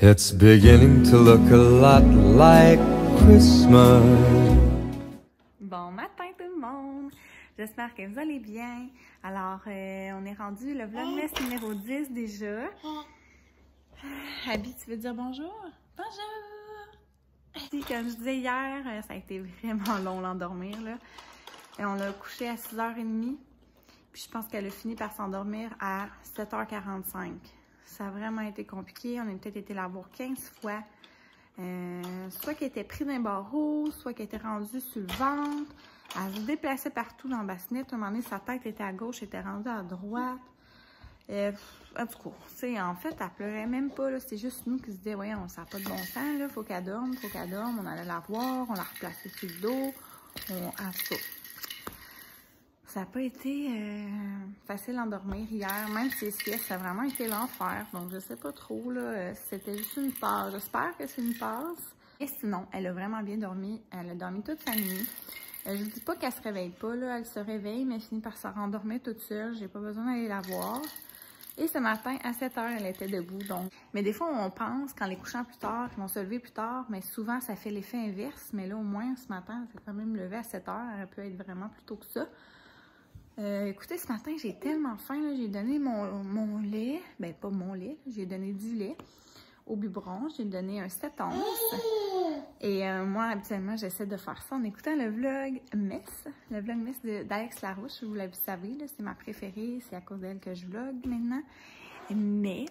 It's beginning to look a lot like Christmas. Bon matin tout le monde! J'espère que vous allez bien. Alors, on est rendu le vlogmas numéro 10 déjà. Abby, tu veux dire bonjour? Bonjour! Comme je disais hier, ça a été vraiment long l'endormir, là. Et on l'a couché à 6h30. Puis je pense qu'elle a fini par s'endormir à 7h45. Ça a vraiment été compliqué. On a peut-être été la voir 15 fois. Soit qu'elle était prise d'un barreau, soit qu'elle était rendue sur le ventre. Elle se déplaçait partout dans la bassinette. À un moment donné, sa tête était à gauche, elle était rendue à droite. En tout cas, tu sais, en fait, elle pleurait même pas. C'était juste nous qui se disions, voyons, ça n'a pas de bon sens. Là, faut qu'elle dorme, faut qu'elle dorme. On allait la voir, on l'a replacée sur le dos. En tout cas, ça n'a pas été facile à dormir hier. Même si ça a vraiment été l'enfer. Donc, je sais pas trop, là, c'était juste une passe. J'espère que c'est une passe. Et sinon, elle a vraiment bien dormi. Elle a dormi toute sa nuit. Je dis pas qu'elle se réveille pas, là. Elle se réveille, mais elle finit par se rendormir toute seule. J'ai pas besoin d'aller la voir. Et ce matin, à 7h, elle était debout. Donc, mais des fois, on pense qu'en les couchant plus tard, qu'ils vont se lever plus tard, mais souvent, ça fait l'effet inverse. Mais là, au moins, ce matin, elle s'est quand même levée à 7h. Elle peut être vraiment plus tôt que ça. Écoutez, ce matin, j'ai tellement faim. J'ai donné mon lait. Ben, pas mon lait. J'ai donné du lait au biberon. J'ai donné un 7 onces. Et moi, habituellement, j'essaie de faire ça en écoutant le vlog Mess. Le vlog Mess d'Alex Larouche, vous le savez, c'est ma préférée. C'est à cause d'elle que je vlog maintenant. Mais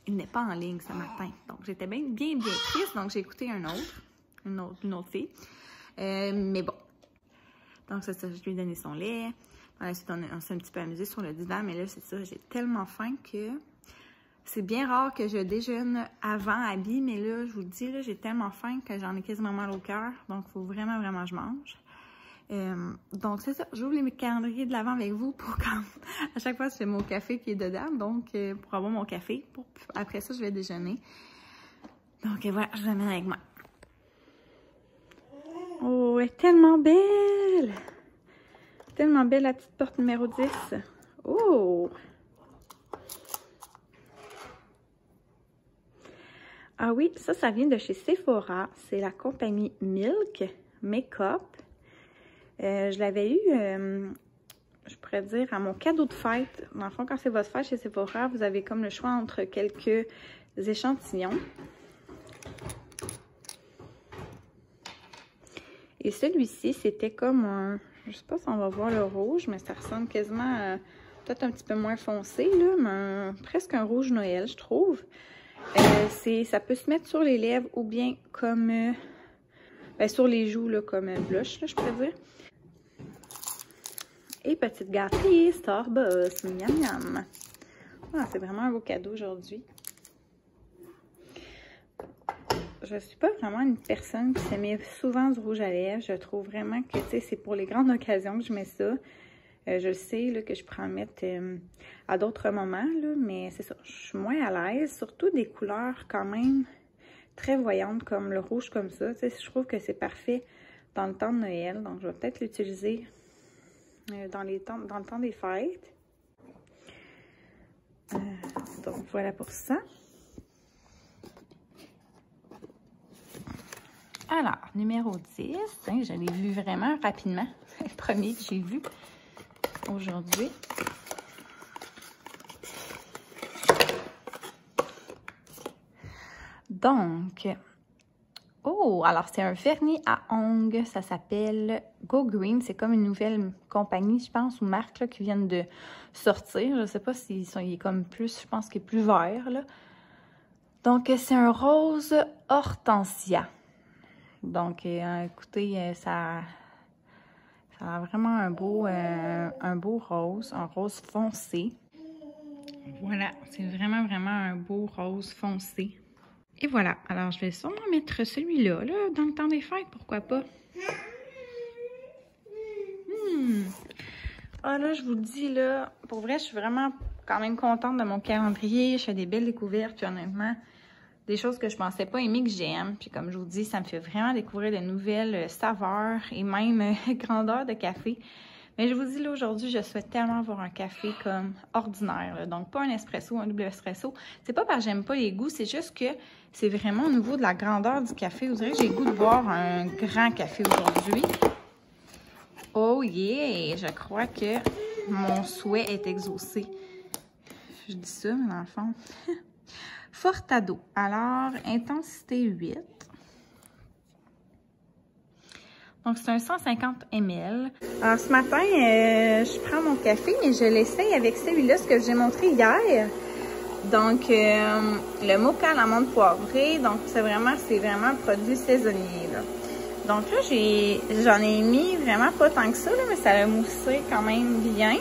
il n'est pas en ligne ce matin. Donc, j'étais bien triste. Donc, j'ai écouté une autre fille. Mais bon. Donc, c'est ça, je lui ai donné son lait. Ensuite, on s'est un petit peu amusé sur le divan. Mais là, c'est ça, j'ai tellement faim que... C'est bien rare que je déjeune avant Abby, mais là, je vous le dis, j'ai tellement faim que j'en ai quasiment mal au cœur. Donc, il faut vraiment que je mange. Donc, c'est ça. J'ouvre les calendriers de l'avant avec vous pour quand... À chaque fois, je fais mon café qui est dedans. Donc, pour avoir mon café. Après ça, je vais déjeuner. Donc, voilà, je l'amène avec moi. Oh, elle est tellement belle! Tellement belle, la petite porte numéro 10. Oh! Ah oui, ça vient de chez Sephora. C'est la compagnie Milk Makeup. Je l'avais eu, je pourrais dire, à mon cadeau de fête. Dans le fond, quand c'est votre fête chez Sephora, vous avez comme le choix entre quelques échantillons. Et celui-ci, c'était comme un... Je sais pas si on va voir le rouge, mais ça ressemble quasiment à... Peut-être un petit peu moins foncé, là, mais presque un rouge Noël, je trouve. Ça peut se mettre sur les lèvres ou bien comme sur les joues là, comme blush, là, je pourrais dire. Et petite gâterie Starbucks, miam miam. Ah, c'est vraiment un beau cadeau aujourd'hui. Je suis pas vraiment une personne qui se met souvent du rouge à lèvres. Je trouve vraiment que c'est pour les grandes occasions que je mets ça. Je sais là, que je pourrais en mettre à d'autres moments, là, mais c'est ça, je suis moins à l'aise. Surtout des couleurs quand même très voyantes comme le rouge comme ça. Je trouve que c'est parfait dans le temps de Noël. Donc, je vais peut-être l'utiliser dans le temps des fêtes. Donc, voilà pour ça. Alors, numéro 10, hein, je l'ai vu vraiment rapidement. C'est le premier que j'ai vu aujourd'hui. Donc, oh, alors c'est un vernis à ongles, ça s'appelle Go Green. C'est comme une nouvelle compagnie, je pense, ou marque là, qui viennent de sortir. Je ne sais pas s'il est comme plus, je pense qu'il est plus vert, là. Donc, c'est un rose hortensia. Donc, écoutez, ça a vraiment un beau rose, un rose foncé. Voilà, c'est vraiment un beau rose foncé. Et voilà, alors je vais sûrement mettre celui-là, là, dans le temps des fêtes, pourquoi pas. Ah là, je vous le dis, là, pour vrai, je suis vraiment quand même contente de mon calendrier. Je fais des belles découvertes, puis honnêtement, des choses que je pensais pas aimer que j'aime. Puis comme je vous dis, ça me fait vraiment découvrir de nouvelles saveurs et même grandeurs de café. Mais je vous dis là, aujourd'hui, je souhaite tellement avoir un café comme ordinaire, là. Donc pas un espresso, un double espresso. C'est pas parce que j'aime pas les goûts, c'est juste que c'est vraiment au niveau de la grandeur du café. Vous direz que j'ai le goût de boire un grand café aujourd'hui. Oh yeah! Je crois que mon souhait est exaucé. Je dis ça, mais dans le fond... Fortado. Alors, intensité 8. Donc, c'est un 150 ml. Alors, ce matin, je prends mon café, mais je l'essaye avec celui-là, ce que j'ai montré hier. Donc, le mocha à l'amande poivrée. Donc, c'est vraiment un produit saisonnier, là. Donc là, j'en ai mis vraiment pas tant que ça, là, mais ça a moussé quand même bien.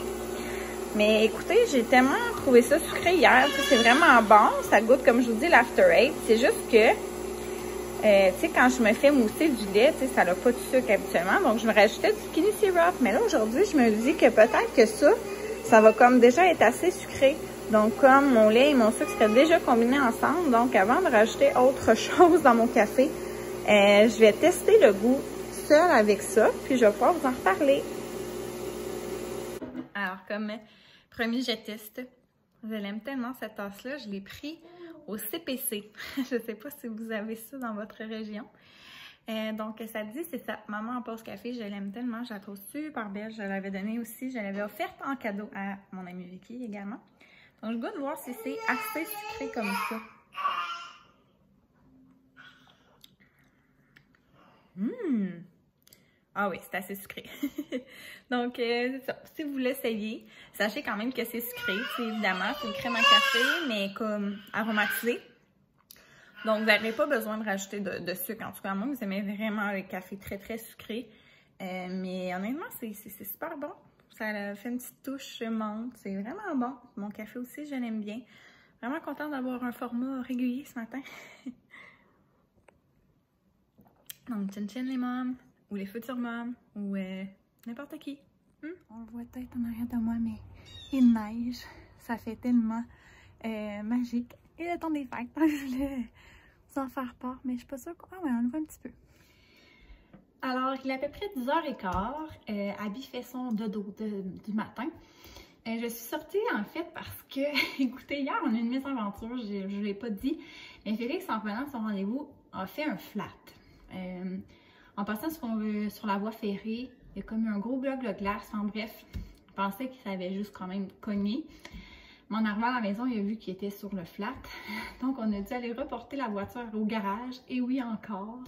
Mais écoutez, j'ai tellement trouvé ça sucré hier. C'est vraiment bon. Ça goûte, comme je vous dis, l'After Eight. C'est juste que, tu sais, quand je me fais mousser du lait, tu sais, ça n'a pas de sucre habituellement. Donc, je me rajoutais du Skinny Syrup. Mais là, aujourd'hui, je me dis que peut-être que ça va comme déjà être assez sucré. Donc, comme mon lait et mon sucre seraient déjà combinés ensemble, donc avant de rajouter autre chose dans mon café, je vais tester le goût seul avec ça, puis je vais pouvoir vous en reparler. Alors, comme promis, je teste. Je l'aime tellement cette tasse-là, je l'ai pris au CPC. Je ne sais pas si vous avez ça dans votre région. Donc, ça dit, c'est ça. Maman en pause café, je l'aime tellement, je la trouve super belle. Je l'avais donnée aussi, je l'avais offerte en cadeau à mon amie Vicky également. Donc, je goûte de voir si c'est assez sucré comme ça. Ah oui, c'est assez sucré. Donc, c'est ça. Si vous l'essayez, sachez quand même que c'est sucré. C'est évidemment, c'est une crème à café, mais comme aromatisée. Donc, vous n'aurez pas besoin de rajouter de sucre. En tout cas, moi, vous aimez vraiment le café très, très sucré. Mais honnêtement, c'est super bon. Ça fait une petite touche menthe. C'est vraiment bon. Mon café aussi, je l'aime bien. Vraiment contente d'avoir un format régulier ce matin. Donc, chin-chin les mômes, ou les futurs mômes, ou n'importe qui. On le voit peut-être en arrière de moi, mais il neige. Ça fait tellement magique. Et le temps des fêtes, je voulais vous en faire part, mais je suis pas sûre qu'on... Ah ouais, on le voit un petit peu. Alors, il est à peu près 10h15. Abby fait son dodo du matin. Je suis sortie en fait parce que, écoutez, hier on a eu une mésaventure, je ne l'ai pas dit, mais Félix, en venant de son rendez-vous, a fait un flat. En passant sur la voie ferrée, il y a comme eu un gros bloc de glace. En bref, je pensais qu'il avait juste quand même cogné. Mais en arrivant à la maison, il a vu qu'il était sur le flat. Donc, on a dû aller reporter la voiture au garage. Et oui, encore.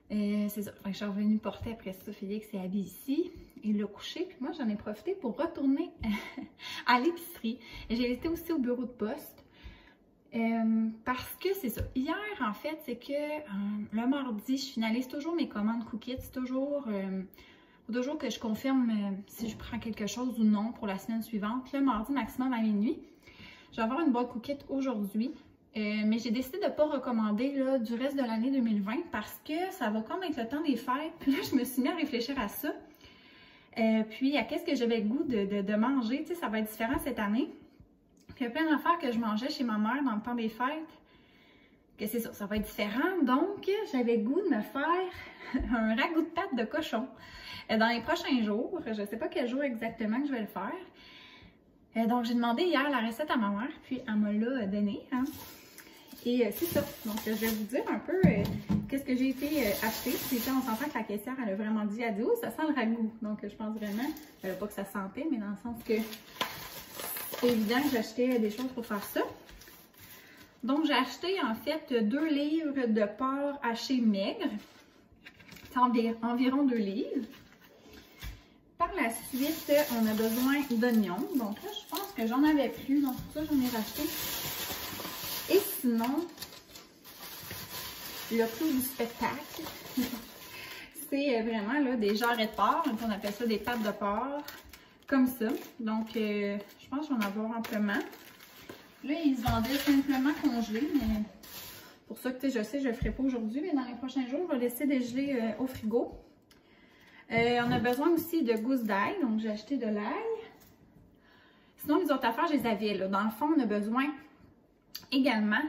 C'est ça. Enfin, je suis revenue porter après ça Félix et Abby ici. Il l'a couché. Puis moi, j'en ai profité pour retourner à l'épicerie. J'ai été aussi au bureau de poste. Parce que c'est ça. Hier, en fait, c'est que le mardi, je finalise toujours mes commandes Cookit. C'est toujours que je confirme si je prends quelque chose ou non pour la semaine suivante. Le mardi, maximum à minuit. Je vais avoir une boîte Cookit aujourd'hui. Mais j'ai décidé de ne pas recommander là, du reste de l'année 2020 parce que ça va comme être le temps des fêtes. Puis là, je me suis mis à réfléchir à ça. Puis à qu'est-ce que j'avais le goût de manger. Tu sais, ça va être différent cette année. Puis il y a plein d'affaires que je mangeais chez ma mère dans le temps des fêtes. Que c'est ça, ça va être différent. Donc, j'avais le goût de me faire un ragoût de pâte de cochon dans les prochains jours. Je ne sais pas quel jour exactement que je vais le faire. Donc, j'ai demandé hier la recette à ma mère, puis elle me l'a donnée. Hein. Et c'est ça. Donc, je vais vous dire un peu qu'est-ce que j'ai été acheter. Puis on s'entend que la caissière, elle a vraiment dit, elle dit, oh, ça sent le ragoût. Donc, je pense vraiment, pas que ça sentait, mais dans le sens que c'est évident que j'achetais des choses pour faire ça. Donc, j'ai acheté en fait 2 livres de porc haché maigre. C'est environ 2 livres. Par la suite, on a besoin d'oignons. Donc là, je pense que j'en avais plus. Donc, ça, j'en ai racheté. Et sinon, le clou du spectacle, c'est vraiment là, des jarrets de porc. Donc, on appelle ça des pattes de porc. Comme ça. Donc, je pense que je vais en avoir amplement. Là, ils se vendaient simplement congelés, mais pour ça que je sais, je ne le ferai pas aujourd'hui, mais dans les prochains jours, je vais laisser dégeler au frigo. On a besoin aussi de gousses d'ail, donc j'ai acheté de l'ail. Sinon, les autres affaires, je les avais là. Dans le fond, on a besoin également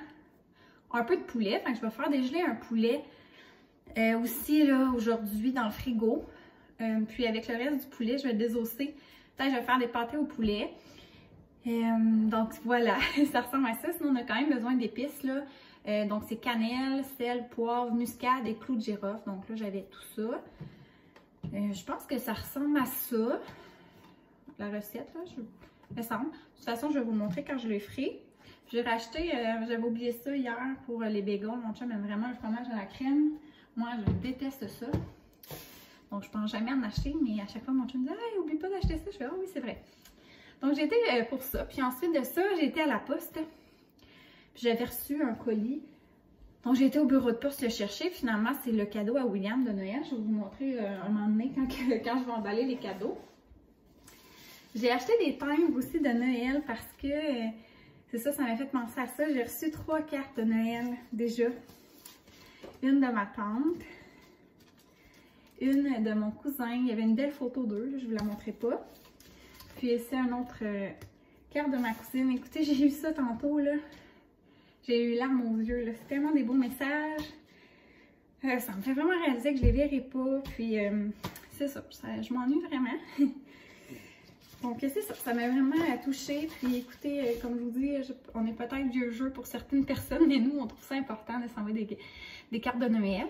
un peu de poulet. Enfin, je vais faire dégeler un poulet aussi là aujourd'hui dans le frigo. Puis avec le reste du poulet, je vais le désosser. Peut-être que je vais faire des pâtés au poulet. Donc voilà, ça ressemble à ça. Sinon, on a quand même besoin d'épices, là. Donc c'est cannelle, sel, poivre, muscade et clous de girofle. Donc là, j'avais tout ça. Je pense que ça ressemble à ça. La recette, là, me semble. De toute façon, je vais vous montrer quand je le ferai. J'ai racheté, j'avais oublié ça hier pour les bagels. Mon chum aime vraiment le fromage à la crème. Moi, je déteste ça. Donc, je pense jamais en acheter, mais à chaque fois, mon chum me dit « Hey, oublie pas d'acheter ça. » Je fais « Ah oui, c'est vrai. » Donc, j'ai été pour ça. Puis ensuite de ça, j'ai été à la poste. Puis j'avais reçu un colis. Donc, j'ai été au bureau de poste le chercher. Finalement, c'est le cadeau à William de Noël. Je vais vous montrer un moment donné quand je vais emballer les cadeaux. J'ai acheté des timbres aussi de Noël parce que, c'est ça m'a fait penser à ça. J'ai reçu 3 cartes de Noël déjà. Une de ma tante, une de mon cousin. Il y avait une belle photo d'eux, je ne vous la montrerai pas. Puis ici, un autre carte de ma cousine. Écoutez, j'ai eu ça tantôt, là. J'ai eu larmes aux yeux, là. C'est tellement des beaux messages. Ça me fait vraiment réaliser que je les verrai pas. Puis, c'est ça, je m'ennuie vraiment. Donc, c'est ça, ça m'a vraiment touchée. Puis, écoutez, comme je vous dis, on est peut-être vieux jeu pour certaines personnes, mais nous, on trouve ça important de s'envoyer des cartes de Noël.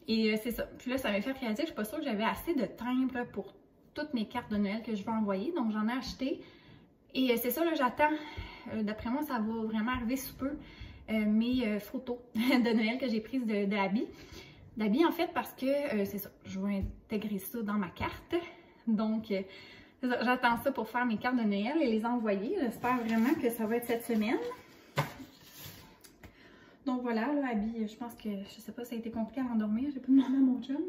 Et c'est ça. Puis là, ça m'a fait réaliser que je suis pas sûre que j'avais assez de timbres pour toutes mes cartes de Noël que je veux envoyer. Donc, j'en ai acheté. Et c'est ça, là, j'attends. D'après moi, ça va vraiment arriver sous peu. Mes photos de Noël que j'ai prises de Abby. D'Abby, en fait, parce que c'est ça. Je vais intégrer ça dans ma carte. Donc, j'attends ça pour faire mes cartes de Noël et les envoyer. J'espère vraiment que ça va être cette semaine. Donc voilà, là, Abby, je pense que, je sais pas, ça a été compliqué à m'endormir. J'ai pas demandé à mon chum.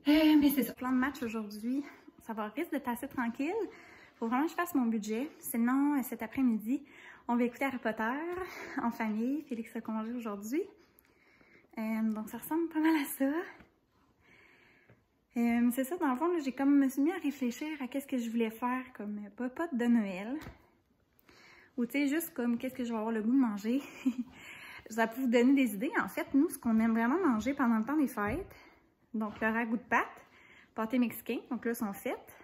Mais c'est ça. Plan de match aujourd'hui, ça risque d'être assez tranquille. Faut vraiment que je fasse mon budget. Sinon, cet après-midi, on va écouter Harry Potter en famille. Félix a congé aujourd'hui. Donc ça ressemble pas mal à ça. C'est ça, dans le fond, je me suis mis à réfléchir à qu'est-ce que je voulais faire comme popote de Noël. Ou tu sais, juste comme qu'est-ce que je vais avoir le goût de manger. Ça peut vous donner des idées. En fait, nous, ce qu'on aime vraiment manger pendant le temps des fêtes, donc le ragoût de pâte, pâté mexicain, donc là, sont faites.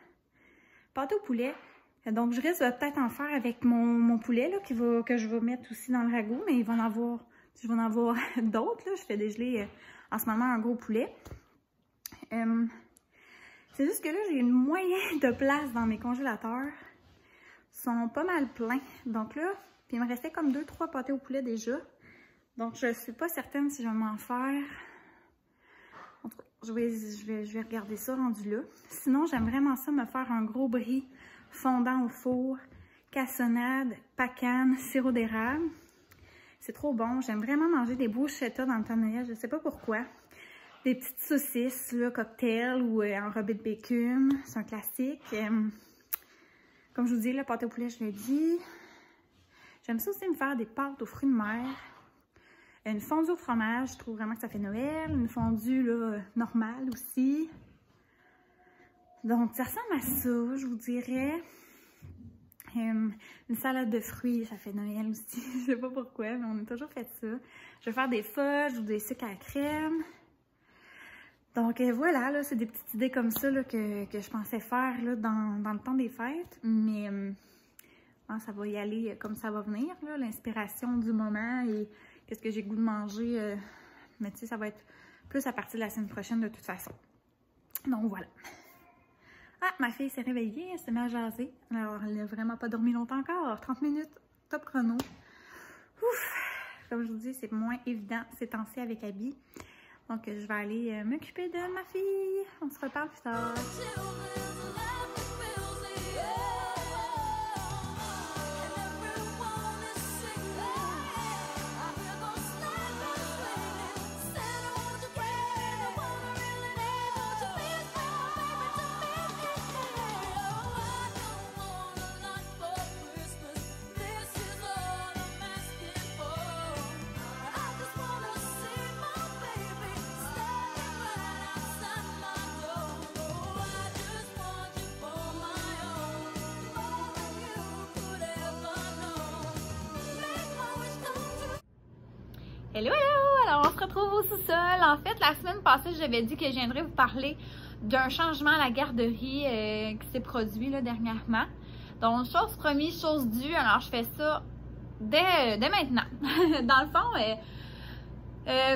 Pâté au poulet. Donc, je risque de peut-être en faire avec mon poulet, là, que je vais mettre aussi dans le ragoût, mais il va en avoir, je vais en avoir d'autres, là. Je fais dégeler en ce moment un gros poulet. C'est juste que là, j'ai une moyenne de place dans mes congélateurs. Ils sont pas mal pleins. Donc là, puis il me restait comme 2-3 pâtés au poulet déjà. Donc, je suis pas certaine si je vais m'en faire. En tout cas, je vais regarder ça rendu là. Sinon, j'aime vraiment ça, me faire un gros brie fondant au four, cassonade, pacane, sirop d'érable. C'est trop bon. J'aime vraiment manger des bruschettas dans le temps de Noël. Je sais pas pourquoi. Des petites saucisses, là, cocktail ou enrobées de bacon. C'est un classique. Comme je vous dis, le pâté au poulet, je l'ai dit. J'aime ça aussi me faire des pâtes aux fruits de mer. Une fondue au fromage, je trouve vraiment que ça fait Noël. Une fondue là, normale aussi. Donc, ça ressemble à ça, je vous dirais. Une salade de fruits, ça fait Noël aussi. Je sais pas pourquoi, mais on a toujours fait ça. Je vais faire des fudges ou des sucres à la crème. Donc voilà, là, c'est des petites idées comme ça là, que je pensais faire là, dans le temps des fêtes. Mais ça va y aller comme ça va venir, l'inspiration du moment et qu'est-ce que j'ai goût de manger. Mais tu sais, ça va être plus à partir de la semaine prochaine de toute façon. Donc voilà. Ah, ma fille s'est réveillée, elle s'est mise à jaser. Alors, elle n'a vraiment pas dormi longtemps encore. 30 minutes, top chrono. Ouf! Comme je vous dis, c'est moins évident ces temps-ci avec Abby. Donc, je vais aller m'occuper de ma fille. On se reparle plus tard. Hello, hello! Alors, on se retrouve au sous-sol. En fait, la semaine passée, j'avais dit que je viendrais vous parler d'un changement à la garderie qui s'est produit là, dernièrement. Donc, chose promise, chose due. Alors, je fais ça dès maintenant. Dans le fond,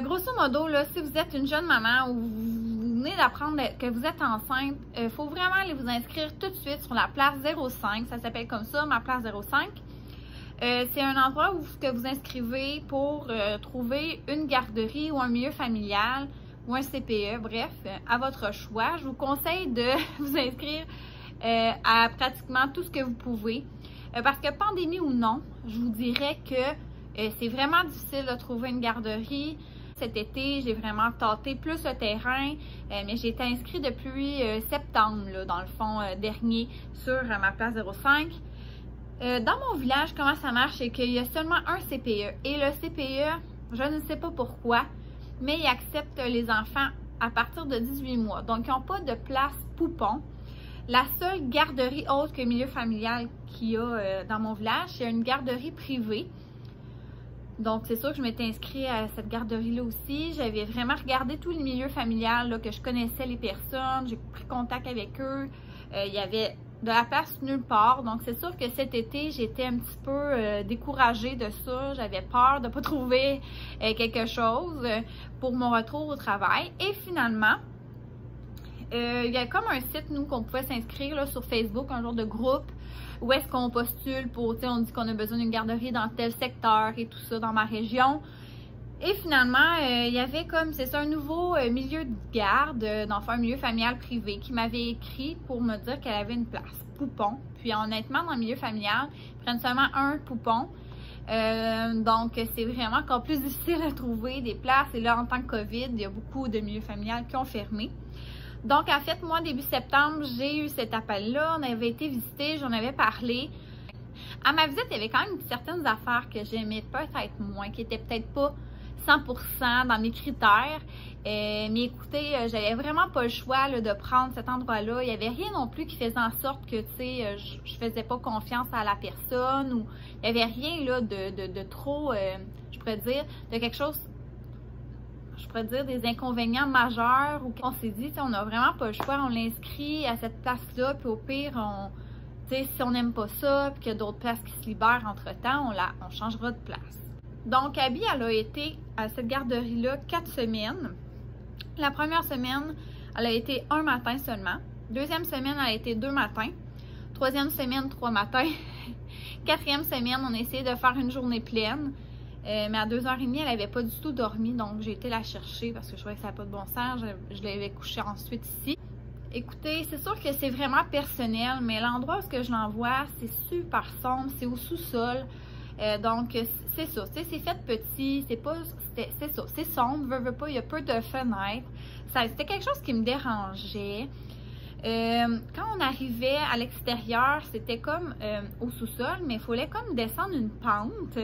grosso modo, là, si vous êtes une jeune maman ou vous venez d'apprendre que vous êtes enceinte, il faut vraiment aller vous inscrire tout de suite sur la place 05. Ça s'appelle comme ça, ma place 05. C'est un endroit où vous inscrivez pour trouver une garderie ou un milieu familial ou un CPE, bref, à votre choix. Je vous conseille de vous inscrire à pratiquement tout ce que vous pouvez. Parce que pandémie ou non, je vous dirais que c'est vraiment difficile de trouver une garderie. Cet été, j'ai vraiment tâté plus le terrain, mais j'ai été inscrite depuis septembre, là, dans le fond, dernier, sur ma place 05. Dans mon village, comment ça marche, c'est qu'il y a seulement un CPE. Et le CPE, je ne sais pas pourquoi, mais il accepte les enfants à partir de 18 mois. Donc, ils n'ont pas de place poupon. La seule garderie autre que milieu familial qu'il y a dans mon village, c'est une garderie privée. Donc, c'est sûr que je m'étais inscrite à cette garderie-là aussi. J'avais vraiment regardé tout le milieu familial, là, que je connaissais les personnes. J'ai pris contact avec eux. Il y avait de la place nulle part. Donc, c'est sûr que cet été, j'étais un petit peu découragée de ça. J'avais peur de ne pas trouver quelque chose pour mon retour au travail. Et finalement, il y a comme un site, nous, qu'on pouvait s'inscrire là, sur Facebook, un genre de groupe, où est-ce qu'on postule pour, tu sais, on dit qu'on a besoin d'une garderie dans tel secteur et tout ça dans ma région. Et finalement, il y avait comme, c'est ça, un nouveau milieu de garde, d'enfants, un milieu familial privé, qui m'avait écrit pour me dire qu'elle avait une place poupon. Puis honnêtement, dans le milieu familial, ils prennent seulement un poupon. Donc, c'est vraiment encore plus difficile à trouver des places. Et là, en tant que COVID, il y a beaucoup de milieux familiales qui ont fermé. Donc, en fait, moi, début septembre, j'ai eu cet appel-là. On avait été visiter, j'en avais parlé. À ma visite, il y avait quand même certaines affaires que j'aimais peut-être moins, qui n'étaient peut-être pas 100% dans mes critères. Mais écoutez, j'avais vraiment pas le choix là, de prendre cet endroit-là. Il n'y avait rien non plus qui faisait en sorte que, tu sais, je faisais pas confiance à la personne ou il n'y avait rien là de trop, je pourrais dire, de quelque chose, je pourrais dire des inconvénients majeurs où on s'est dit, on n'a vraiment pas le choix, on l'inscrit à cette place-là, puis au pire, si on n'aime pas ça, puis qu'il y a d'autres places qui se libèrent entre-temps, on changera de place. Donc, Abby, elle a été à cette garderie-là 4 semaines. La première semaine, elle a été un matin seulement. Deuxième semaine, elle a été 2 matins. Troisième semaine, 3 matins. Quatrième semaine, on a essayé de faire une journée pleine. Mais à 2h30, elle n'avait pas du tout dormi. Donc, j'ai été la chercher parce que je trouvais que ça n'avait pas de bon sens. Je l'avais couchée ensuite ici. Écoutez, c'est sûr que c'est vraiment personnel, mais l'endroit où je l'envoie, c'est super sombre. C'est au sous-sol. Donc, c'est ça. C'est fait petit. C'est ça. C'est sombre. Veux pas. Il y a peu de fenêtres. C'était quelque chose qui me dérangeait. Quand on arrivait à l'extérieur, c'était comme au sous-sol, mais il fallait comme descendre une pente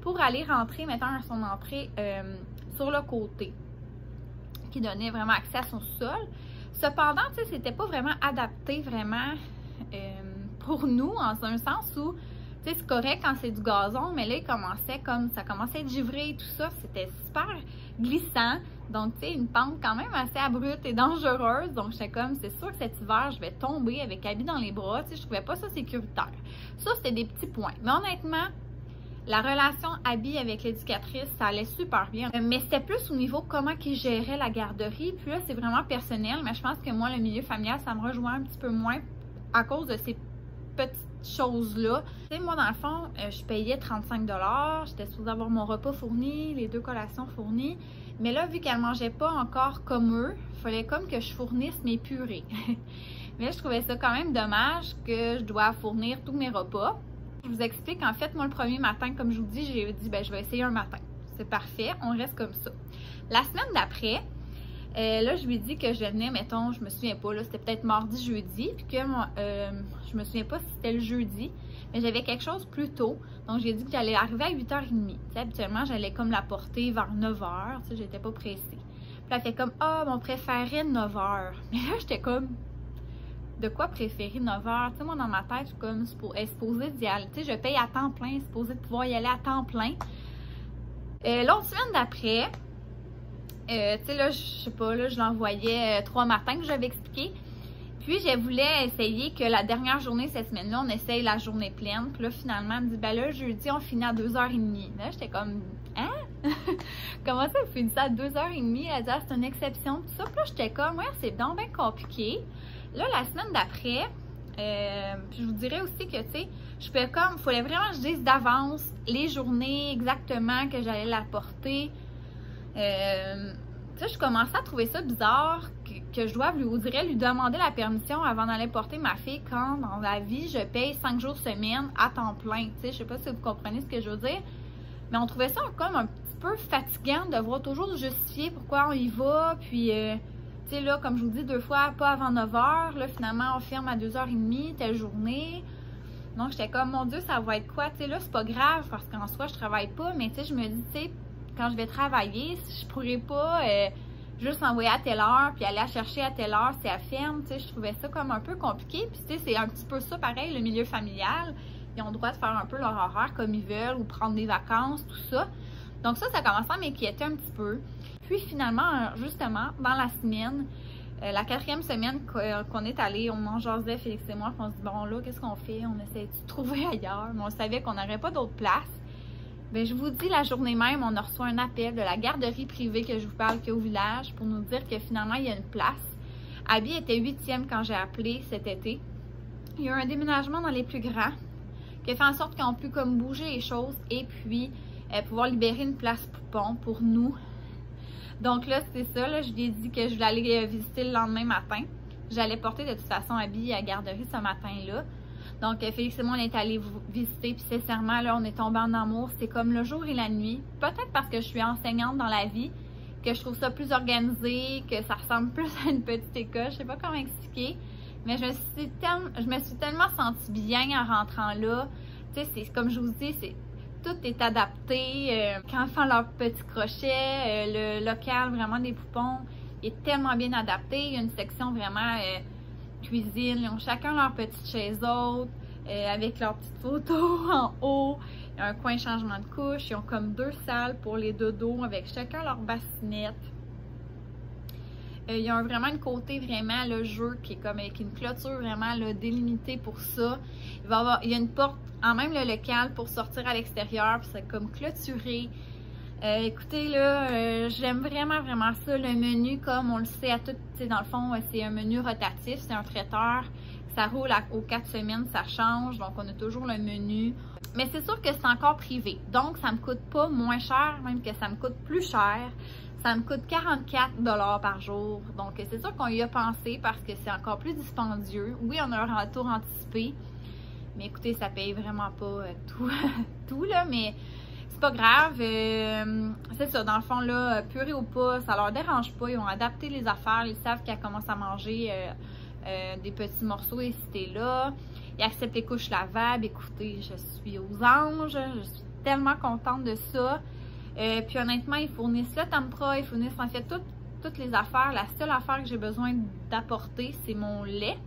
pour aller rentrer, mettons, à son entrée sur le côté, qui donnait vraiment accès à son sous-sol. Cependant, tu sais, c'était pas vraiment adapté vraiment pour nous, en un sens où, tu sais, c'est correct quand c'est du gazon, mais là, ça commençait à être givré et tout ça, c'était super glissant. Donc, tu sais, une pente quand même assez abrupte et dangereuse. Donc, j'étais comme, c'est sûr que cet hiver, je vais tomber avec Abby dans les bras. Tu sais, je trouvais pas ça sécuritaire. Ça, c'était des petits points. Mais honnêtement, la relation Abby avec l'éducatrice, ça allait super bien. Mais c'était plus au niveau comment qu'ils géraient la garderie. Puis là, c'est vraiment personnel. Mais je pense que moi, le milieu familial, ça me rejoint un petit peu moins à cause de ces petites choses-là. Tu sais, moi, dans le fond, je payais 35 $. J'étais supposée avoir mon repas fourni, les 2 collations fournies. Mais là, vu qu'elle ne mangeait pas encore comme eux, il fallait comme que je fournisse mes purées. Mais là, je trouvais ça quand même dommage que je dois fournir tous mes repas. Je vous explique, en fait, moi, le premier matin, comme je vous dis, j'ai dit, ben, je vais essayer un matin. C'est parfait, on reste comme ça. La semaine d'après, là, je lui ai dit que je venais, mettons, je me souviens pas, là, c'était peut-être mardi, jeudi, puis que je me souviens pas si c'était le jeudi, mais j'avais quelque chose plus tôt. Donc, j'ai dit que j'allais arriver à 8h30. Tu sais, habituellement, j'allais comme la porter vers 9h. Tu sais, j'étais pas pressée. Puis elle fait comme, ah, mon préféré 9h. Mais là, j'étais comme, de quoi préférer 9h? Tu sais, moi, dans ma tête, je suis comme, elle est supposée d'y aller. Tu sais, je paye à temps plein, elle est supposée de pouvoir y aller à temps plein. L'autre semaine d'après, Tu sais, là, je sais pas, là, je l'envoyais 3 matins que j'avais expliqué. Puis, je voulais essayer que la dernière journée cette semaine-là, on essaye la journée pleine. Puis là, finalement, elle me dit, ben là, jeudi, on finit à 2h30. Là, j'étais comme, hein? Comment ça, vous finissez à 2h30? Elle dit, ah, c'est une exception. Tout ça. Puis là, j'étais comme, ouais, c'est donc bien compliqué. Là, la semaine d'après, je vous dirais aussi que, tu sais, je fais comme, il fallait vraiment que je dise d'avance les journées exactement que j'allais la porter. Tu sais, je commençais à trouver ça bizarre que je doive lui demander la permission avant d'aller porter ma fille quand, dans la vie, je paye 5 jours semaine à temps plein. Tu sais, je sais pas si vous comprenez ce que je veux dire, mais on trouvait ça comme un petit peu fatigant de devoir toujours justifier pourquoi on y va, puis... tu sais, là, comme je vous dis, 2 fois, pas avant 9h. Là, finalement, on ferme à 2h30, telle journée. Donc, j'étais comme, mon Dieu, ça va être quoi? Tu sais, là, c'est pas grave parce qu'en soi, je travaille pas. Mais, tu sais, je me dis, tu sais, quand je vais travailler, je pourrais pas juste envoyer à telle heure puis aller la chercher à telle heure si elle ferme. Tu sais, je trouvais ça comme un peu compliqué. Puis, tu sais, c'est un petit peu ça, pareil, le milieu familial. Ils ont le droit de faire un peu leur horaire comme ils veulent ou prendre des vacances, tout ça. Donc, ça commençait à m'inquiéter un petit peu. Puis finalement, justement, dans la semaine, la 4e semaine qu'on est allé, on en jasait, Félix et moi, puis on se dit, bon là, qu'est-ce qu'on fait? On essaie de trouver ailleurs, mais on savait qu'on n'aurait pas d'autre place. Bien, je vous dis, la journée même, on a reçu un appel de la garderie privée que je vous parle qui est au village pour nous dire que finalement, il y a une place. Abby était 8e quand j'ai appelé cet été. Il y a eu un déménagement dans les plus grands qui a fait en sorte qu'ils ont pu comme bouger les choses et puis pouvoir libérer une place poupon pour nous. Donc là, c'est ça, là, je lui ai dit que je voulais aller visiter le lendemain matin. J'allais porter de toute façon Abby à la garderie ce matin-là. Donc Félix et moi, on est allés visiter, puis sincèrement, là, on est tombés en amour. C'est comme le jour et la nuit. Peut-être parce que je suis enseignante dans la vie, que je trouve ça plus organisé, que ça ressemble plus à une petite école. Je sais pas comment expliquer, mais je me suis tellement sentie bien en rentrant là. Tu sais, c'est comme je vous dis, tout est adapté. Quand ils font leur petit crochet, le local vraiment des poupons est tellement bien adapté. Il y a une section vraiment cuisine. Ils ont chacun leur petite chaise haute avec leurs petites photos en haut. Il y a un coin changement de couche. Ils ont comme 2 salles pour les dodos avec chacun leur bassinette. Il y a vraiment une côté vraiment le jeu qui est comme avec une clôture vraiment là, délimitée pour ça. Il y a une porte en même le local pour sortir à l'extérieur, puis c'est comme clôturé. Écoutez là, j'aime vraiment ça. Le menu, comme on le sait à tout, dans le fond, c'est un menu rotatif, c'est un traiteur. Ça roule aux 4 semaines, ça change, donc on a toujours le menu. Mais c'est sûr que c'est encore privé, donc ça me coûte pas moins cher, même que ça me coûte plus cher. Ça me coûte 44 $ par jour. Donc, c'est sûr qu'on y a pensé parce que c'est encore plus dispendieux. Oui, on a un retour anticipé. Mais écoutez, ça paye vraiment pas tout là. Mais c'est pas grave. C'est ça, dans le fond, là, purée ou pas, ça leur dérange pas. Ils ont adapté les affaires. Ils savent qu'elle commence à manger des petits morceaux et c'était là. Ils acceptent les couches lavables. Écoutez, je suis aux anges. Je suis tellement contente de ça. Puis honnêtement, ils fournissent le Tempra, ils fournissent en fait toutes les affaires. La seule affaire que j'ai besoin d'apporter, c'est mon lait,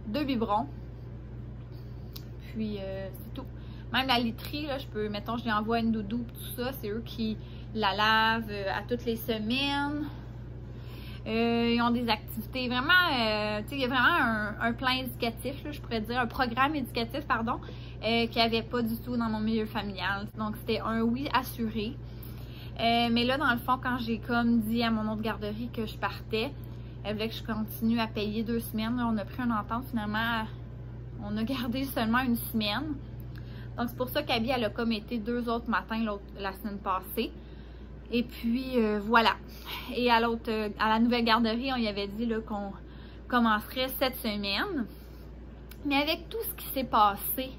2 biberons. Puis c'est tout. Même la literie, là, mettons, je lui envoie une doudou, tout ça, c'est eux qui la lavent à toutes les semaines. Ils ont des activités vraiment, tu sais, il y a vraiment un plan éducatif, là, je pourrais dire, un programme éducatif, pardon, qu'il n'y avait pas du tout dans mon milieu familial. Donc, c'était un oui assuré. Mais là, dans le fond, quand j'ai comme dit à mon autre garderie que je partais, elle voulait que je continue à payer 2 semaines. Là, on a pris une entente, finalement, on a gardé seulement 1 semaine. Donc, c'est pour ça qu'Abby, elle a comme été 2 autres matins la semaine passée. Et puis, voilà. Et à la nouvelle garderie, on y avait dit qu'on commencerait cette semaine. Mais avec tout ce qui s'est passé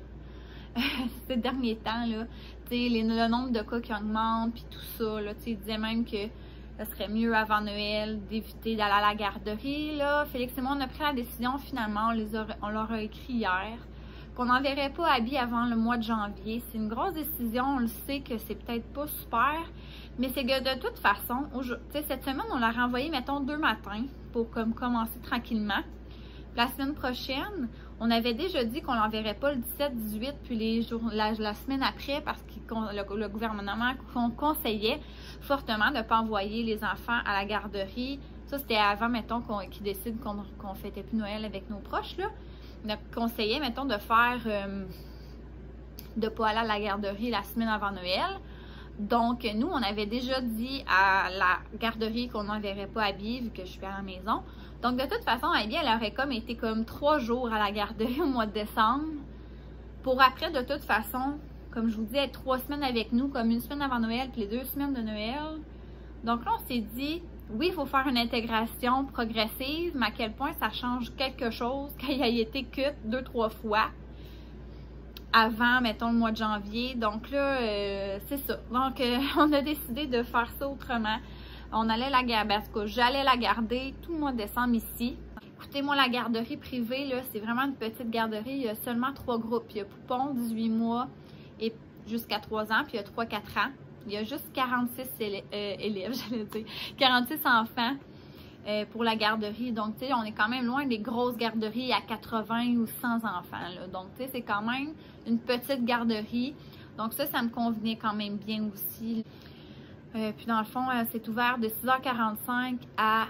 ces derniers temps, là, le nombre de cas qui augmente, puis tout ça, là, ils disaient même que ça serait mieux avant Noël d'éviter d'aller à la garderie. Là. Félix et moi, on a pris la décision, finalement, on leur a écrit hier, qu'on n'enverrait pas Abby avant le mois de janvier. C'est une grosse décision, on le sait que c'est peut-être pas super, mais c'est que de toute façon, cette semaine, on l'a renvoyé, mettons, 2 matins pour comme commencer tranquillement. La semaine prochaine, on avait déjà dit qu'on l'enverrait pas le 17-18 puis les jours, la semaine après parce que le gouvernement conseillait fortement de ne pas envoyer les enfants à la garderie. Ça, c'était avant, mettons, qu'ils décident qu'on ne fêtait plus Noël avec nos proches, là. On conseillait, mettons, de faire... de ne pas aller à la garderie la semaine avant Noël. Donc, nous, on avait déjà dit à la garderie qu'on n'enverrait pas Abby, vu que je suis à la maison. Donc, de toute façon, Abby, elle aurait comme été comme 3 jours à la garderie au mois de décembre. Pour après, de toute façon, comme je vous dis, être 3 semaines avec nous, comme 1 semaine avant Noël, puis les 2 semaines de Noël. Donc là, on s'est dit, oui, il faut faire une intégration progressive, mais à quel point ça change quelque chose qu'il ait été cut 2-3 fois avant, mettons, le mois de janvier. Donc là, c'est ça. Donc, on a décidé de faire ça autrement. On allait la garder, parce que j'allais la garder tout le mois de décembre ici. Écoutez, moi, la garderie privée, là, c'est vraiment une petite garderie. Il y a seulement 3 groupes. Il y a Poupon, 18 mois, et jusqu'à 3 ans, puis il y a 3-4 ans. Il y a juste 46 élèves, j'allais dire, 46 enfants pour la garderie. Donc, tu sais, on est quand même loin des grosses garderies à 80 ou 100 enfants, là. Donc, tu sais, c'est quand même une petite garderie. Donc, ça me convenait quand même bien aussi. Puis, dans le fond, c'est ouvert de 6h45 à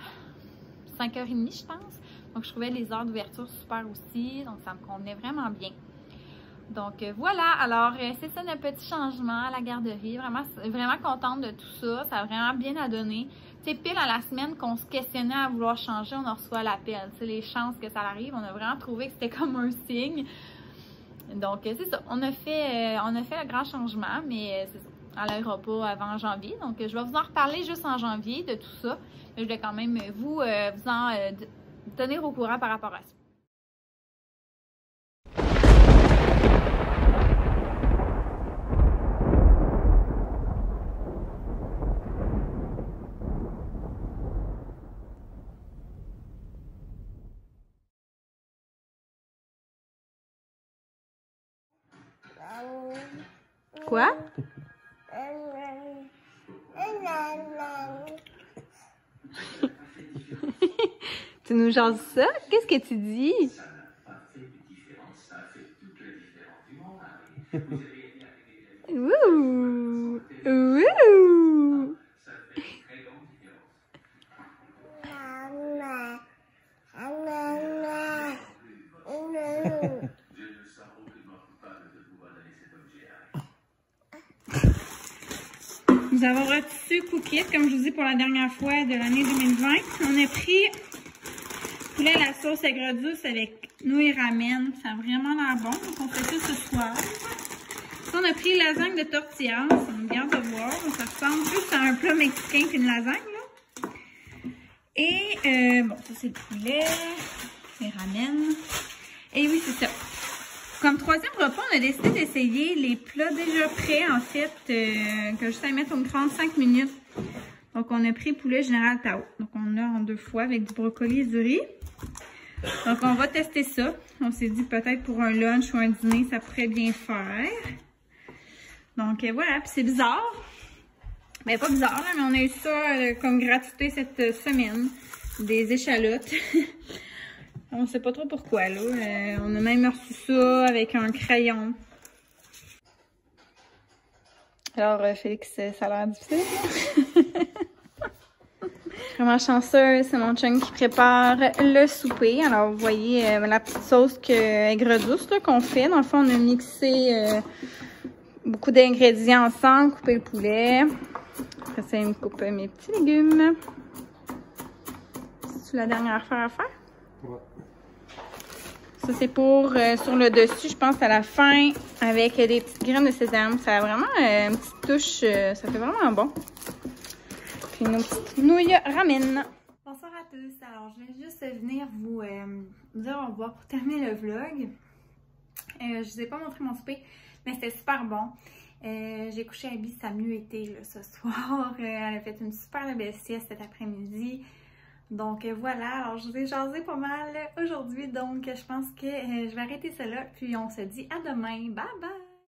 5h30, je pense. Donc, je trouvais les heures d'ouverture super aussi. Donc, ça me convenait vraiment bien. Donc voilà, alors c'est ça notre petit changement à la garderie. Vraiment contente de tout ça. Ça a vraiment bien à donner. Tu sais, pile à la semaine qu'on se questionnait à vouloir changer, on en reçoit l'appel. Tu sais, les chances que ça arrive, on a vraiment trouvé que c'était comme un signe. Donc c'est ça, on a fait le grand changement, mais c'est ça, elle n'ira pas avant janvier. Donc je vais vous en reparler juste en janvier de tout ça. Mais je vais quand même vous en tenir au courant par rapport à ça. Quoi? Tu nous jases ça? Qu'est-ce que tu dis? Ouh! Ouh! Nous avons reçu Cookit, comme je vous dis, pour la dernière fois de l'année 2020. On a pris poulet à la sauce aigre douce avec nouilles ramen. Ça a vraiment l'air bon. Donc, on fait ça ce soir. Ça, on a pris lasagne de tortillas. Ça me vient de voir. Ça ressemble plus à un plat mexicain qu'une lasagne, là. Et, bon, ça, c'est le poulet. Les ramen. Et oui, c'est ça. Comme 3e repas, on a décidé d'essayer les plats déjà prêts, en fait, que juste à mettre au micro-ondes 5 minutes. Donc, on a pris poulet général Tao. Donc, on a en 2 fois avec du brocoli et du riz. Donc, on va tester ça. On s'est dit peut-être pour un lunch ou un dîner, ça pourrait bien faire. Donc, voilà. Puis, c'est bizarre. Ben, pas bizarre, là, mais on a eu ça comme gratuité cette semaine. Des échalotes. On ne sait pas trop pourquoi, là. On a même reçu ça avec un crayon. Alors, Félix, ça a l'air difficile, Vraiment chanceuse, c'est mon chum qui prépare le souper. Alors, vous voyez la petite sauce aigre douce qu'on fait. Dans le fond, on a mixé beaucoup d'ingrédients ensemble, coupé le poulet. Après ça, il me coupe mes petits légumes. C'est la dernière affaire à faire? Ouais. Ça, c'est pour, sur le dessus, je pense, à la fin, avec des petites graines de sésame. Ça a vraiment une petite touche, ça fait vraiment bon. Puis nos petites nouilles ramen. Bonsoir à tous. Alors, je vais juste venir vous dire au revoir pour terminer le vlog. Je vous ai pas montré mon souper, mais c'était super bon. J'ai couché Abby, ça a mieux été là, ce soir. Elle a fait une super belle sieste cet après-midi. Donc voilà, alors je vous ai jasé pas mal aujourd'hui, donc je pense que je vais arrêter ça là, puis on se dit à demain. Bye bye!